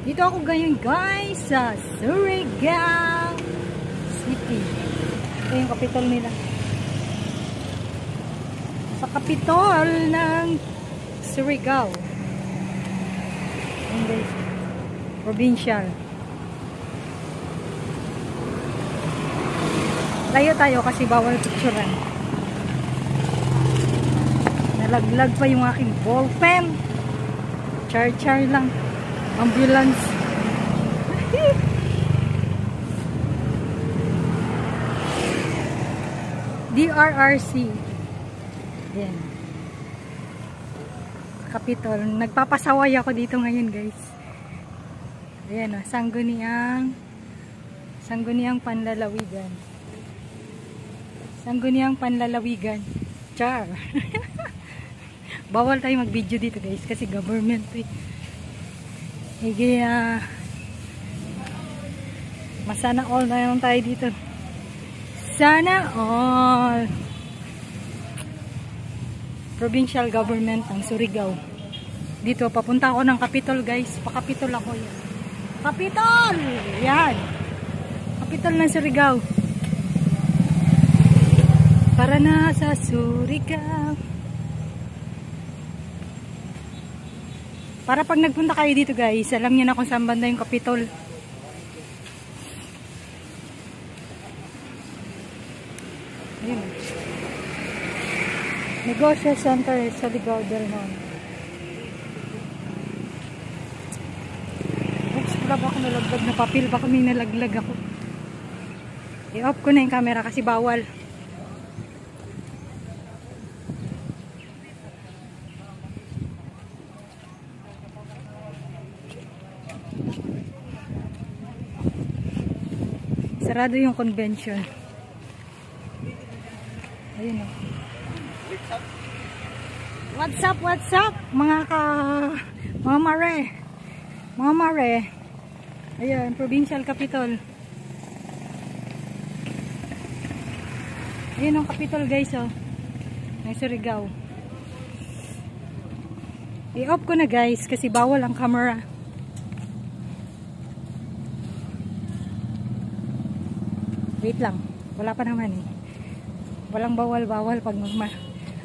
Dito ako ngayon guys sa Surigao City. Ito yung kapitol nila. Sa kapitol ng Surigao. Hindi. Provincial. Layo tayo kasi bawal picturean. Nalaglag pa yung aking ballpen. Char-char lang. Ambulance. DRRC. Yan. Kapitol. Nagpapasaway ako dito ngayon guys. Ayan o. Sangguniang panlalawigan. Sangguniang panlalawigan. Char. Bawal tayo mag-video dito guys kasi government eh. Kaya masana all na lang tayo dito. Sana all. Provincial government ng Surigao. Dito papunta ako ng Kapitol guys. Pa-Kapitol ako yan. Kapitol! Yan. Kapitol ng Surigao. Para na sa Surigao. Para pag nagpunta kayo dito guys, alam niyo na kung saan banda yung Kapitol. Ayun. Negosyo Center sa Surigao del Norte. Oops, wala ba ako nalaglag na papel? Baka may nalaglag ako. I-off ko na yung camera kasi bawal. Sarado yung convention. Ayun o. What's up? Mga mare. Mga mare. Ayun, Provincial Capitol. Ayun ang Capitol guys o. Ng Surigao. I-off ko na guys kasi bawal ang camera. Wait lang. Wala pa naman eh. Walang bawal-bawal pag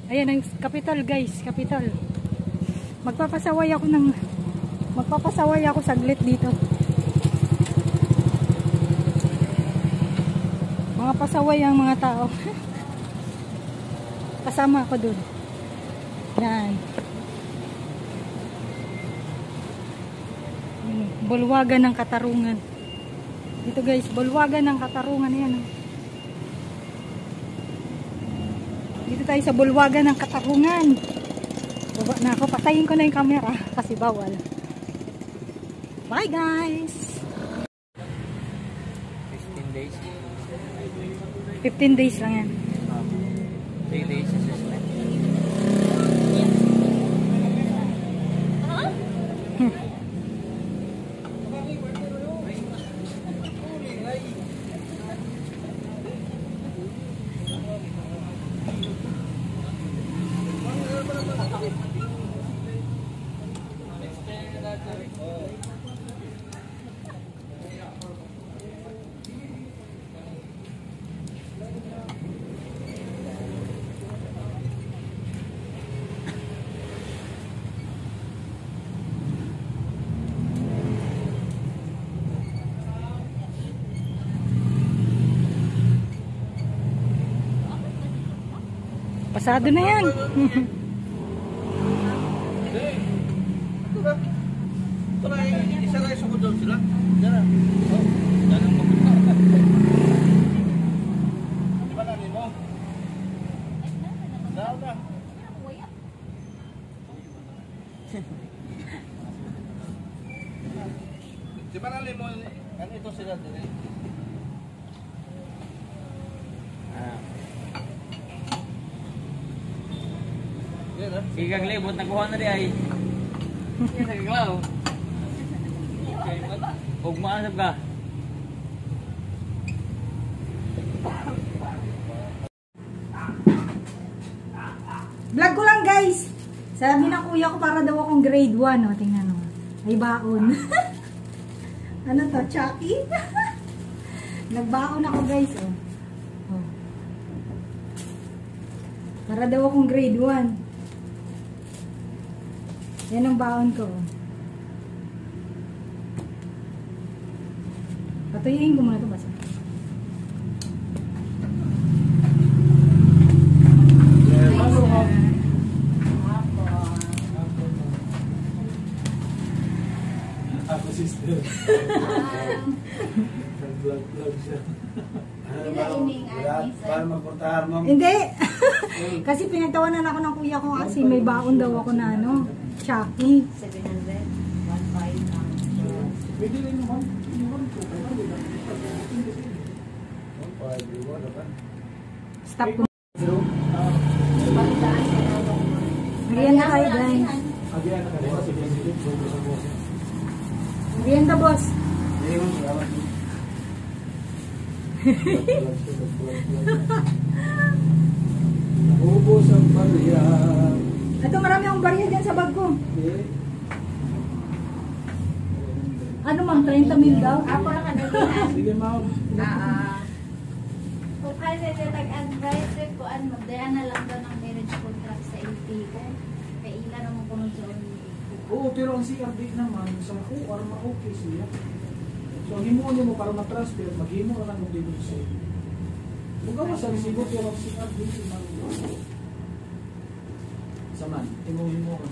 ayan ang Kapitol guys. Kapitol. Magpapasaway ako saglit dito. Mga pasaway ang mga tao. Kasama ako dun. Yan. Bulwagan ng Katarungan. Dito guys, bulwagan ng Katarungan yan. Dito tayo sa bulwagan ng Katarungan. Baba na ako, patayin ko na yung camera kasi bawal. Bye guys. 15 days. 15 days lang yan. 3 days assessment. Pasado na yan. Isa lang sa doon sila. Diyan. Oh, diyan ang mapunta. Di ba namin mo? Daw na. Di ba namin mo? Ano ito sila din? Sige kang libot, nakuha na di ay. Sige kaglaw. Huwag maasap ka. Vlog ko lang guys. Sabi ng kuya ko para daw akong grade 1. O, tingnan mo. May baon. Ano to? Chucky? Nagbaon ako guys. Oh. Oh. Para daw akong grade 1. Yan ang baon ko. Patuyuin ko muna ito basta. Ako sister. Nag-vlog siya. Para magpuntahan mo. Hindi. Kasi pinagtawanan ako ng kuya ko kasi may baon daw ako na ano, Chucky. 700, 1.5 Pwede rin naman. Stop ko. Merienda tayo guys. Merienda boss. Ubos ang barya. Ito marami akong barya dyan sa bag ko. Ano ma'am, 30 mil daw? Ako na kanilihan. Sige ma'am. Kung kasi nag-advise ko, magdaya na lang daw ng marriage contract sa LT ko. Kaya ilan naman ko nun doon. Oo, pero ang CRD naman, sa OR ma-okay siya. So, himuon mo para ma-transfer, mag-himo ka lang dito siya. Kung ka sa resibo, pero ang CRD, saman, himuon ka.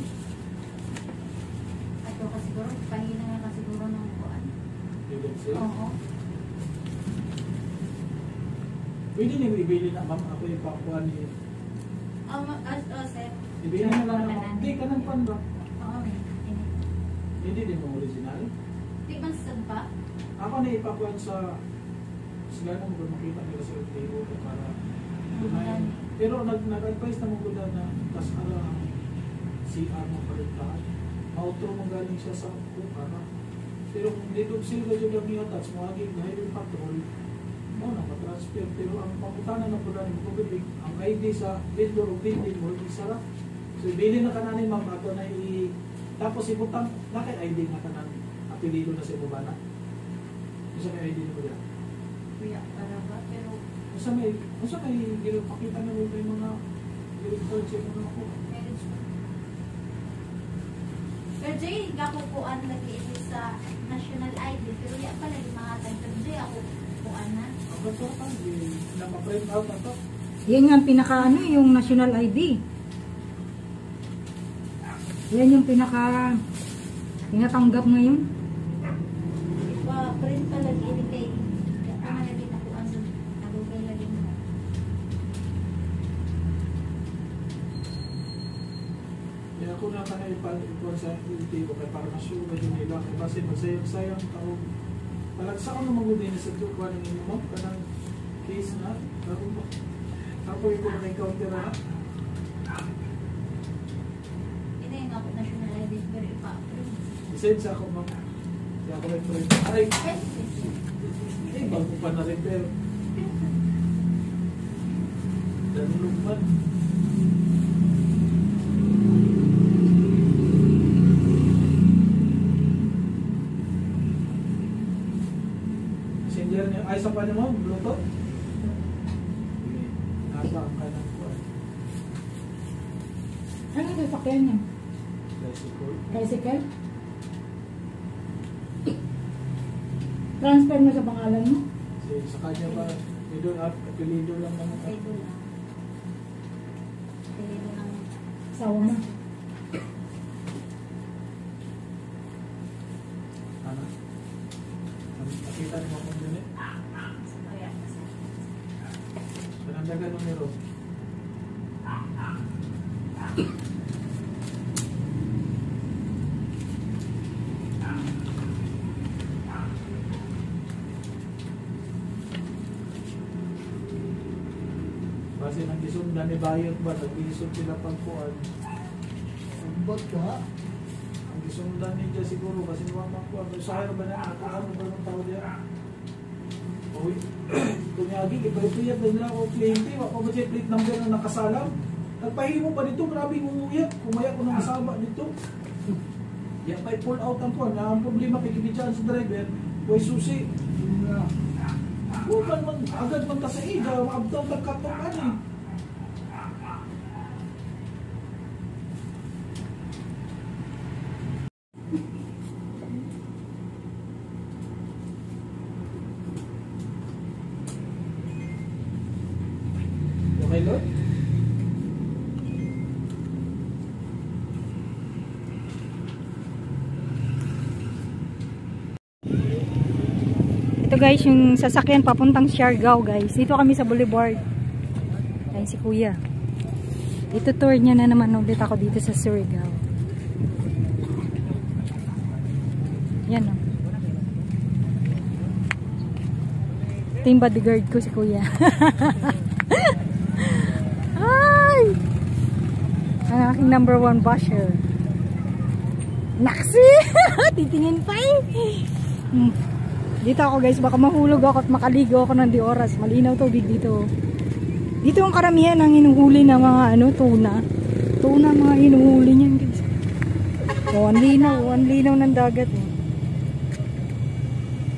Ato kasi siguro, pahina nga kasi siguro ng kuan. Oo. Pwede niyo ibili na, ma'am, ako yung pakuha niyo. Sir. Ibili na lang naman. Hindi ka ng pan ba? Oo, Hindi din mo original. di ba pa? Ako na ipakuha sa sila na mo makita nila sa LTO para kumain. Pero nag-advise na mo ko na kasara CR mo paligtaan. Mautro mo galing siya sa para. Pero kung dito sila yung yung attach mo, aging highway patrol, mo na matransfer. Pero ang pangutanan ng pula ng public, ang ID sa vendor o vending mo, isara. So, bilhin na kananin ma'am, ato na tapos ibutang, naki-ID na kanan, apelido na sa ibabana. Isa may ID na mo dyan. Kuya, para ba? Pero, Isa may gilid pakita na mo yung mga gilid card sa mga ako. marriage ko. Pero Jay, ako kuan lagi ito sa national ID. Pero yan pala yung mga time. Pero Jay, ako kuan na. Ang bato ka, na-print out na to. Yan nga ang pinaka ano, yung national ID. Yan yung pinaka tinatanggap ngayon. Pa-print pa lagi ini kay ako na lagi na kuan sa nagugay lagi mo. Kaya ako na kanay ipon sa LTO kay para ma-sure ba yun nila. Kaya kasi magsayang-sayang tao. Palagsa ko na magudin sa duwa ng inyo mo. Kanang case na. Ako yung kung na-encounter na. Ito yung ako national ID pero ipa-print. Isend sa ako ma'am. Kaya ako may print. Aray! Eh, bago pa na rin pero. Danulog man. Messenger niya. Ay, sa pa niyo mo? Bluetooth? Nasa ang kanan ko. Ano yung sasakyan niya? Bicycle. Tricycle? Transfer mo sa pangalan mo? Kasi sa kanya ba, middle up, apelido lang naman. Ito lang. Ito lang. Asawa mo? Ano? Nakita niyo mo kung yun eh. Kaya kasi. Panandagan numero. Kasi nag-isundan ni Bayot ba, nag-iisund sila pagkuhan. Sagbot ka? Ang isundan niya siguro kasi naman pagkuhan. Sa ayaw ba na ako, ano ba ng tao niya? Uy, kunyagi, ipalipuyat na nila ako kliyente, ako ba siya plate number na nakasalam? Nagpahimo pa dito, grabe umuyat, kumaya ko ng asaba dito. Yan pa pull out ang kuhan, ang problema, kikibidyan sa driver, Way susi. Huwag man agad man ta sa ida, maabdaw nagkatokan eh. Okay, Lord? Ito guys, yung sasakyan papuntang Siargao guys. Dito kami sa Boulevard. Ayun si Kuya. Ito tour niya na naman ulit ako dito sa Surigao. Yan o. Ito yung bodyguard ko si Kuya. Ay! Ang aking number 1 basher. Naksi! Titingin pa eh. Dito ako guys, baka mahulog ako at makaligo ako ng di oras. Malinaw tubig dito. Dito ang karamihan ang inuhuli ng mga tuna. Tuna mga inuhuli niyan guys. Oh, ang linaw ng dagat eh.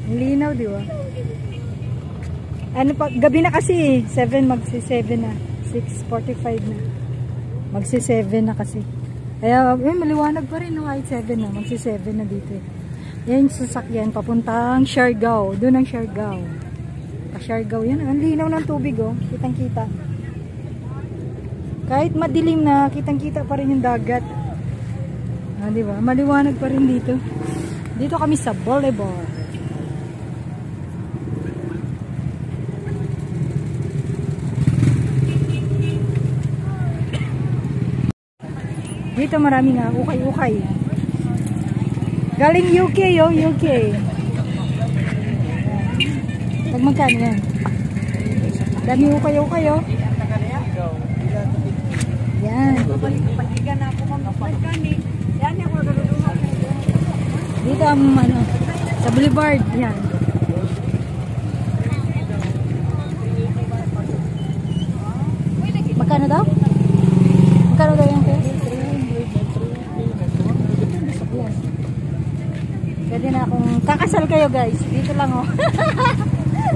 Ang linaw, di ba? Ano pa, gabi na kasi eh. 7 magsi-7 na. 6:45 na. Magsi-7 na kasi. Kaya maliwanag pa rin no, kahit 7 na. Magsi-7 na dito eh. Yan yung sasakyan papuntang Siargao. Doon ang Siargao. Siargao yan. Ang linaw ng tubig oh. Kitang kita. Kahit madilim na, kitang kita pa rin yung dagat. Ah, di ba? Maliwanag pa rin dito. Dito kami sa Boulevard. Dito marami nga ukay-ukay. Galing UK yo, UK. Pag magkano yan? Dami ukay-ukay yo. Yan. Dito ang sa Boulevard. Yan. Magkano daw? Magkano daw yan kayo? Pwede na akong kakasal kayo guys. Dito lang oh.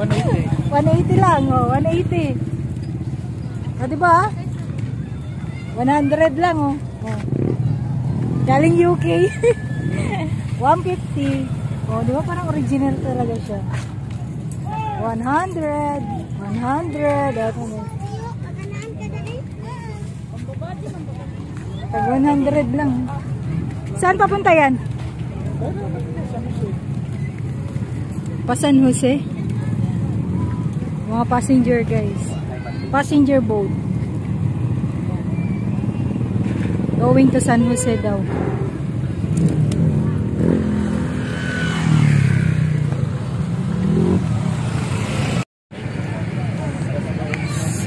180. 180 lang oh. 180. O diba? 100 lang oh. Oh. Galing UK. 150. Oh, diba parang original talaga siya. 100. 100. Pag 100 lang. Saan papunta yan? Pa San Jose. Mga passenger guys. Passenger boat. Going to San Jose daw.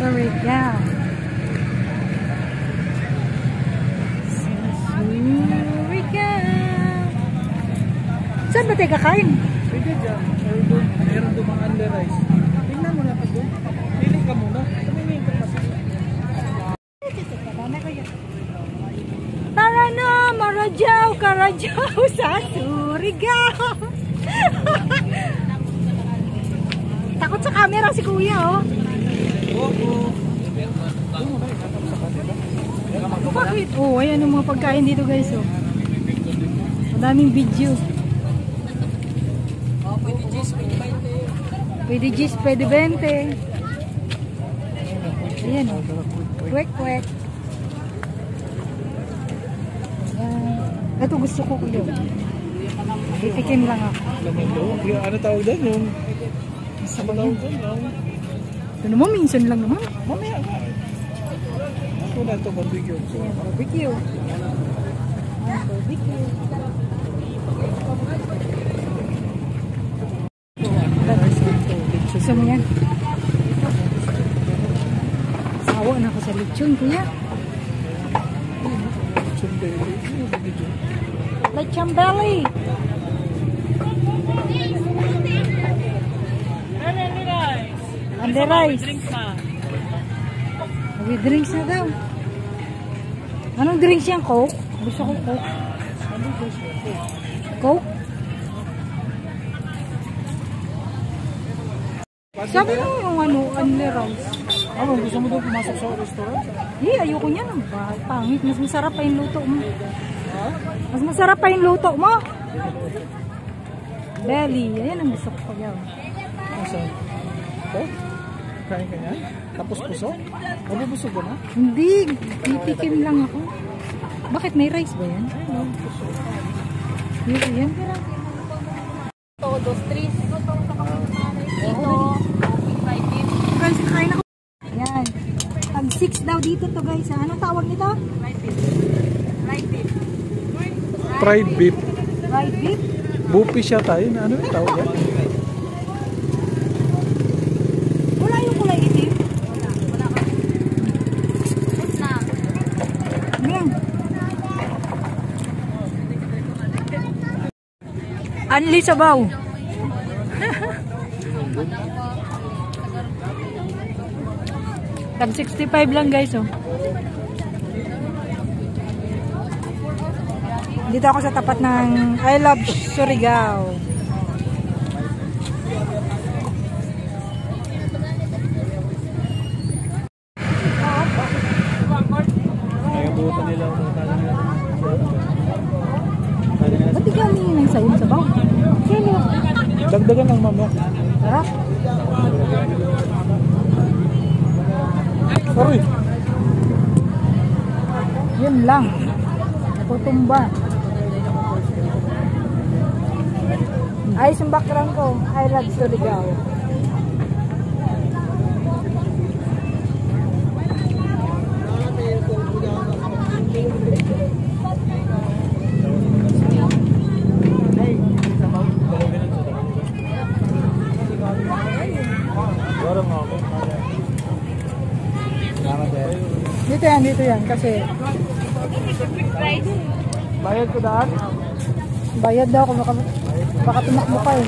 Surigao. Saan ba tayo kakain? Pwede dyan. Meron doon mga under rice. Tingnan mo na ito doon. Pili ka muna. Tumingin ka kasi. Tara na, Marajaw, Karajaw sa Surigao. Takot sa camera si Kuya oh. Bakit? Oh, ayan ang mga pagkain dito guys oh. Madaming video. Pwede gis, pwede 20. Ayan o. Kwek, kwek. Ito gusto ko ko yun. Titikim lang ako. Ano tawag doon yung? Ano tawag doon? Ito naman, minsan lang naman. Mamaya nga. Ako na ito, barbecue. Barbecue. Barbecue. Gusto mo yan? Sawa na ako sa lechon, Kuya. Lechon belly. And the rice. With drinks na daw. Anong drinks yan? Coke? Gusto ko Coke. Coke? Sabi mo yung ano, only rice. Ano, gusto mo doon pumasok sa restaurant? Ayoko niyan. Pangit. Mas masarap pa yung luto mo. Mas masarap pa yung luto mo. Belly. Ayan ang gusto ko pa yaw. Asa? Ito? Kain ka yan? Tapos puso? Mabubusog ka na? Hindi. Titikim lang ako. Bakit may rice ba yan? Ayun, puso. Yan. Ito, 2-3. Ito, 5 Guys, kain ako. Yan. Pag 6 daw dito to guys. Anong tawag nito? Fried beef. Fried beef? Bupi siya tayo. Ano yung tawag yan? Wala yung kulay itim. Yan. Anli sabaw. Tag 65 lang guys oh. Dito ako sa tapat ng I Love Surigao. Nagabutan nila ako ng kala nila. Ba't di ka humingi ng sayo sa baw? Sino? Dagdagan lang mamaya. Sarap. Aroy! Yun lang. Natutumba. Ayos yung background ko. I Love Surigao. Dito yan kasi Bayad ko daan? bayad daw kung baka tumakbo pa eh.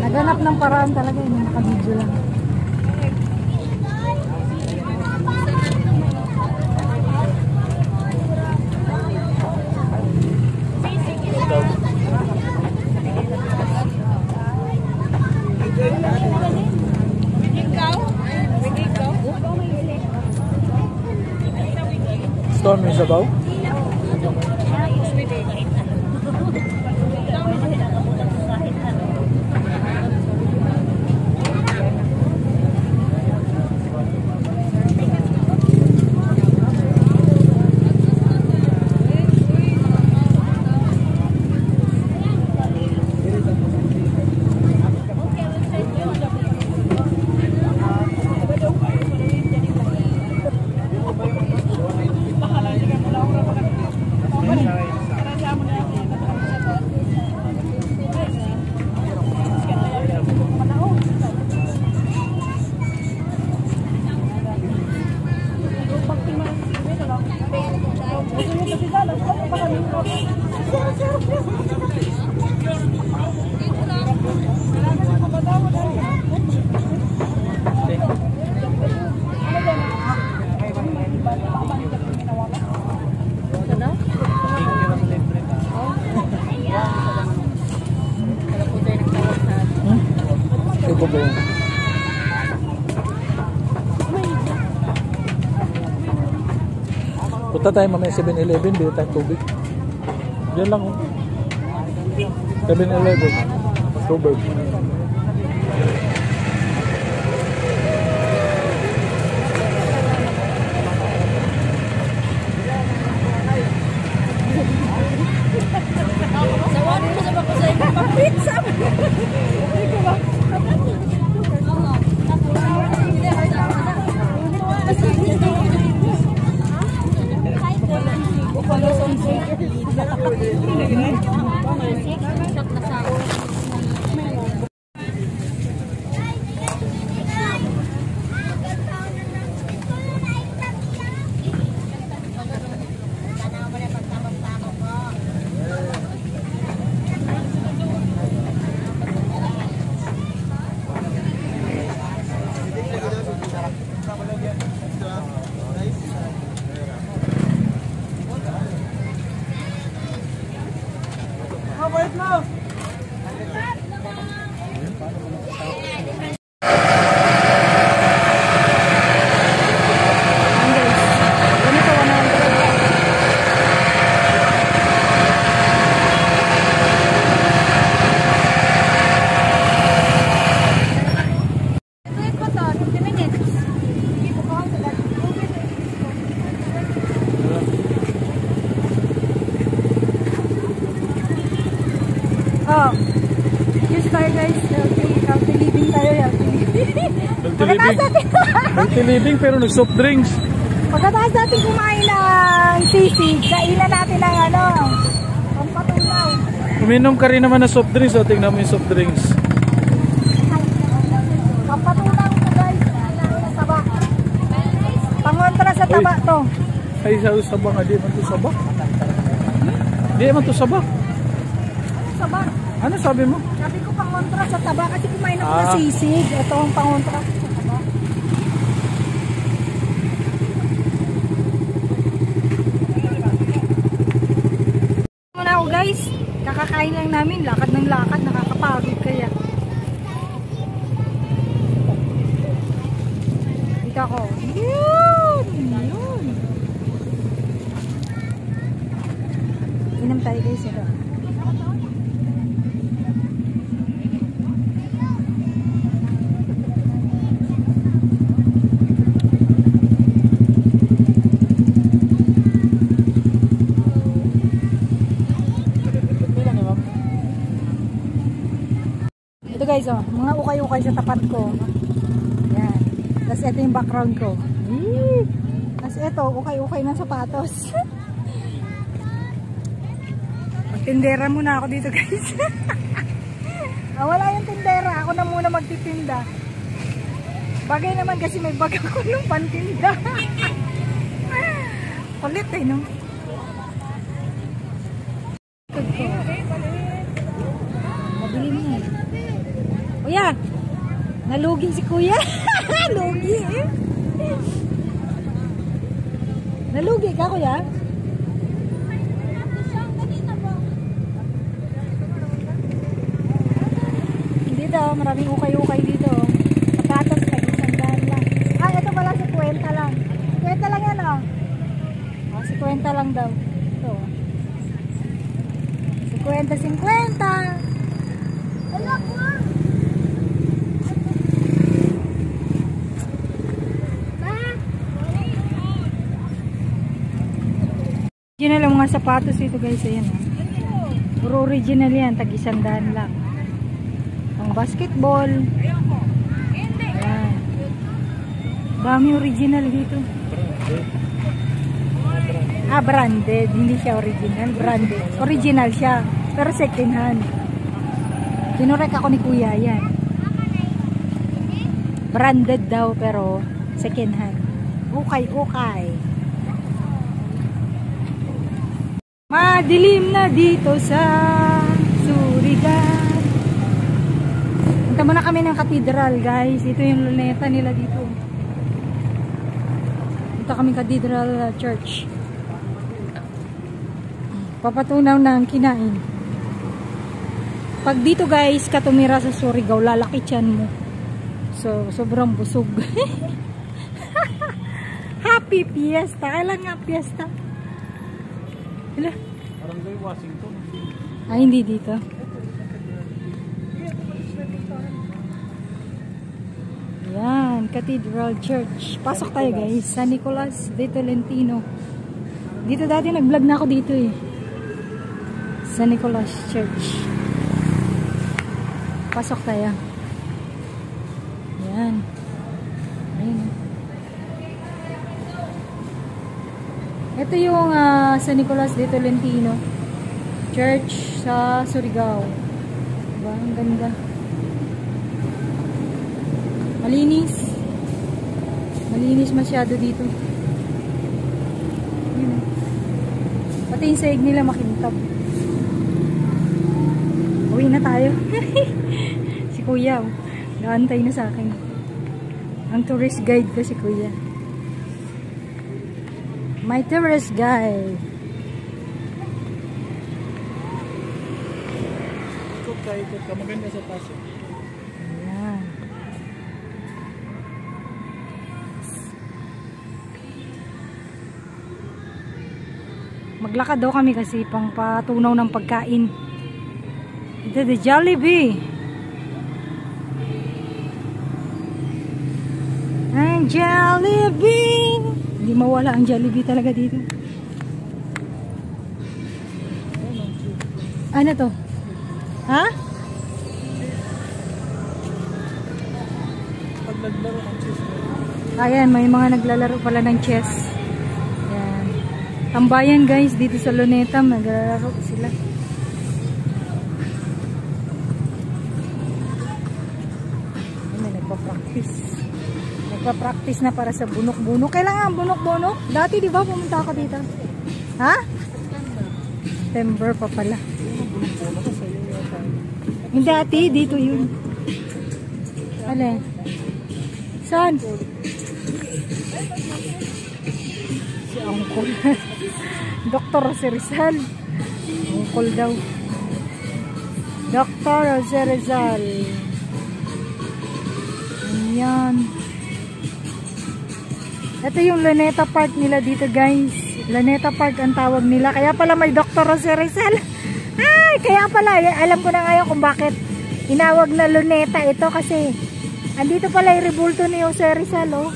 Naghanap ng paraan talaga yun, nakabidyo lang. Storm yung sabaw? Ito po. Punta tayo mamaya 7-Eleven, bili tayong tubig. Yan lang. 7-Eleven. Tubig. Oh, cheers tayo guys. Healthy living tayo. Healthy living pero nag-soft drinks. Pagkatapos natin kumain ng sisig, kainan natin ng ano, pampatunaw. Uminom ka rin naman ng soft drinks. O, tingnan mo yung soft drinks. Pampatunaw ko guys. Taba. Pangontra sa taba to. Ay, sabang nga. Di man to sabak. Di man to sabak. Taba. Ano sabi mo? Sabi ko pangontra sa taba kasi kumain ako ng sisig. Ito ang pangontra sa taba. Muna ako guys. Kakakain lang namin. Lakad ng lakad. Nakakapagod kaya. Dito ako. Yun! Yun! Inom tayo guys. Ito. Ito guys, oh, mga ukay-ukay sa tapat ko. Yan. Tapos ito yung background ko. Tapos ito, ukay-ukay ng sapatos. Magtindera muna ako dito guys. Wala yung tindera. Ako na muna magtitinda. Bagay naman kasi may bag ako ng pantinda. Kulit eh, no? Mabilin niya eh. Kuya, nalugi si kuya. Lugi eh. Nalugi ka kuya? Dito, maraming ukay-ukay dito. Patatas, tag-100 lang. Ah, ito pala si Kwenta lang. Kwenta lang yan oh. Oh, si Kwenta lang daw. Ito. Si Kwenta, 50. Alam mo. Original ang mga sapatos ito guys, ayan oh. Puro original yan, tag-100 lang. Ang basketball. Ayan. Dami original dito. Ah, branded. Hindi siya original, branded. Original siya, pero second hand. Kinurek ako ni kuya, yan. Branded daw, pero second hand. Ukay-ukay. Madilim na dito sa Surigao. Punta muna kami ng katedral guys. Ito yung luneta nila dito. Punta kami Cathedral Church. Papatunaw ng kinain. Pag dito guys, katumira sa Surigao, lalaki tiyan mo. So, sobrang busog. Happy Fiesta. Kailan nga Fiesta? Hala? Barangay Washington. Ah, hindi dito. Yan, Cathedral Church. Pasok tayo guys. San Nicolas de Tolentino. Dito dati nag-vlog na ako dito eh. San Nicolas Church. Pasok tayo. Yan. Ayun. Ito yung San Nicolas de Tolentino Church sa Surigao. Diba? Ang ganda. Malinis. Malinis masyado dito. Yun. Pati yung sahig nila makintab. Uwi na tayo. Si kuya. Naantay na sa akin. Ang tourist guide ko si kuya. My tourist guide. Ikot ka, maganda sa taas. Ayan. Maglakad daw kami kasi pang patunaw ng pagkain. Ito the Jollibee. Ang Jollibee. Hindi mawala ang Jollibee talaga dito. Ano to? Ha? Pag naglaro ng chess. Ayan, may mga naglalaro pala ng chess. Ayan. Tambayan guys, dito sa Luneta, naglalaro sila. Ayan, nagpa-practice. Nagpa-practice na para sa bunok-bunok. Kailangan bunok-bunok? Dati di ba pumunta ako dito? Ha? September pa pala. Yung dati, dito yun. Alin? Saan? Si Uncle. Dr. Jose Rizal. Uncle daw. Dr. Jose Rizal. Ayan. Ito yung Luneta Park nila dito guys. Luneta Park ang tawag nila. Kaya pala may Dr. Jose Rizal. Ay, kaya pala. Alam ko na ngayon kung bakit inawag na Luneta ito kasi andito pala yung rebulto ni Jose Rizal, oh.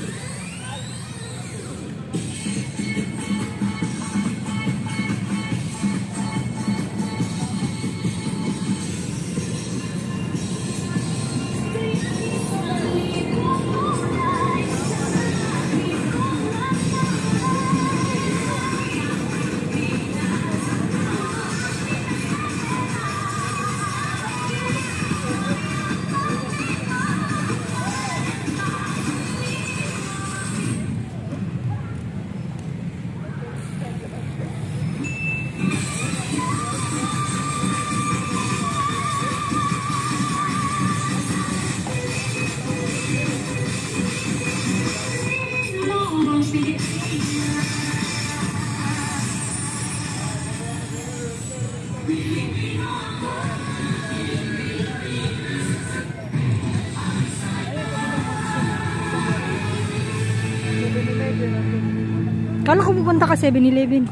Kala ko pupunta ka 7-Eleven.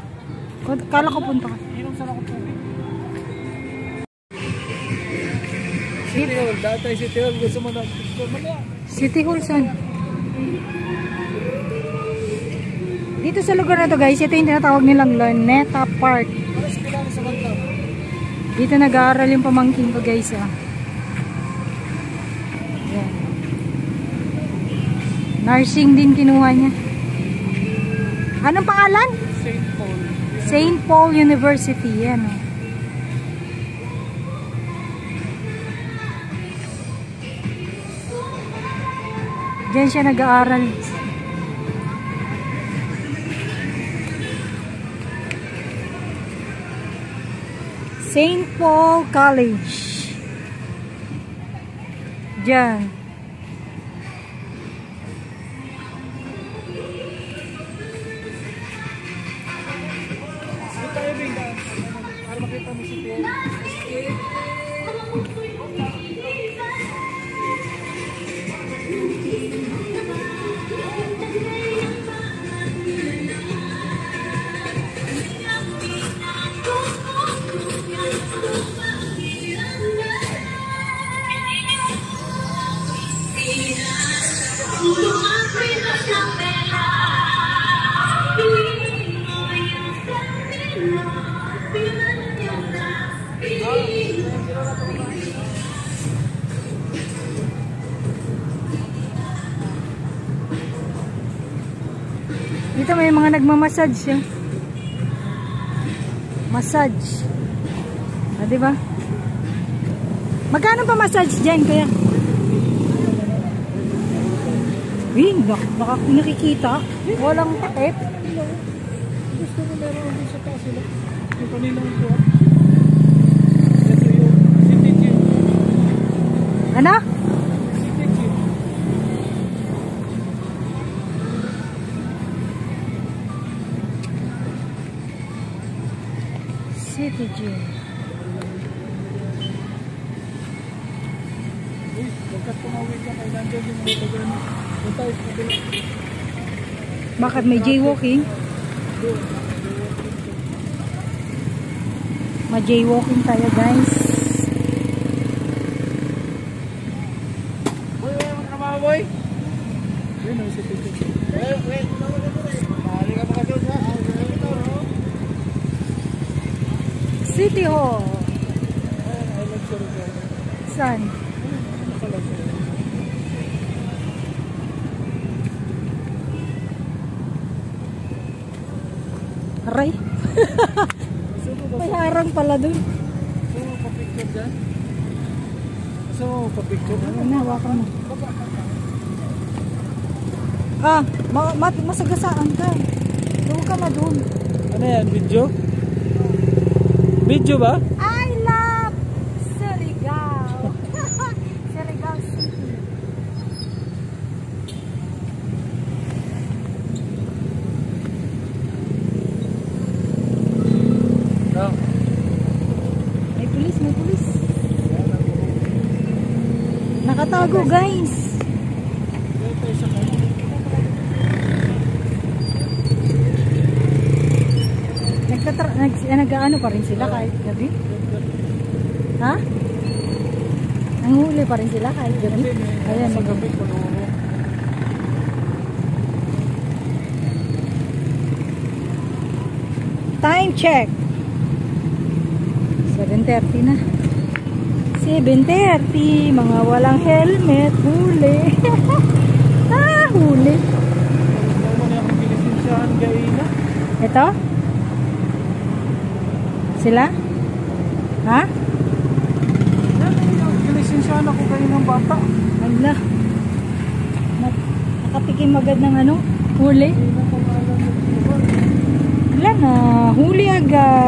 Kala ko punta ka. Inom sana ako tubig. City Hall. Dati City Hall. Gusto mo na. City Hall saan? Dito sa lugar na to guys, ito yung tinatawag nilang Luneta Park. Dito nag-aaral yung pamangkin ko guys, ah. Ayan. Nursing din kinuha niya. Anong pangalan? St. Paul. St. Paul University. Yan, oh. Diyan siya nag-aaral. St. Paul College. Diyan. Para makita mo si Paul. Dito may mga nagmamassage eh. Massage. Ah, diba? Magkano pa massage dyan kaya? Baka nakikita. Walang takip. Gusto mo meron din sa taas sila. Yung kanina ko. Ito yung City Gym. Ano? City Gym. City Gym. pagkat tumawid ka kay nandiyan yung mga taga punta is kabila. Bakit may jaywalking? Doon. Ma-jaywalking tayo guys. Boy, wala mo trabaho, boy. Yun o, si Tito. Wait. Mahali ka makasyon sa. City Hall. I like Surigao. Saan? Nakalagay. Aray. May harang pala dun. Gusto mo pa-picture dyan? Gusto mo pa-picture? Ano, hawakan mo. Masagasaan ka. Doon ka na doon. Ano yan? Video? Video ba? I love Surigao. Surigao City. No. May pulis. Nakatago guys. Nag-ano pa rin sila kahit gabi? Ha? Nanghuli pa rin sila kahit gabi? Ayan, Sa gabi ko time check. 7:30 na. 7:30. Mga walang helmet. Huli. Huli. Huwag mo na akong pilisensyahan gaina. Ito? Sila? Ha? Pilisensyahan ako kayo ng bata. Ala. Nakatikim agad ng ano? Huli? Wala na. Huli agad.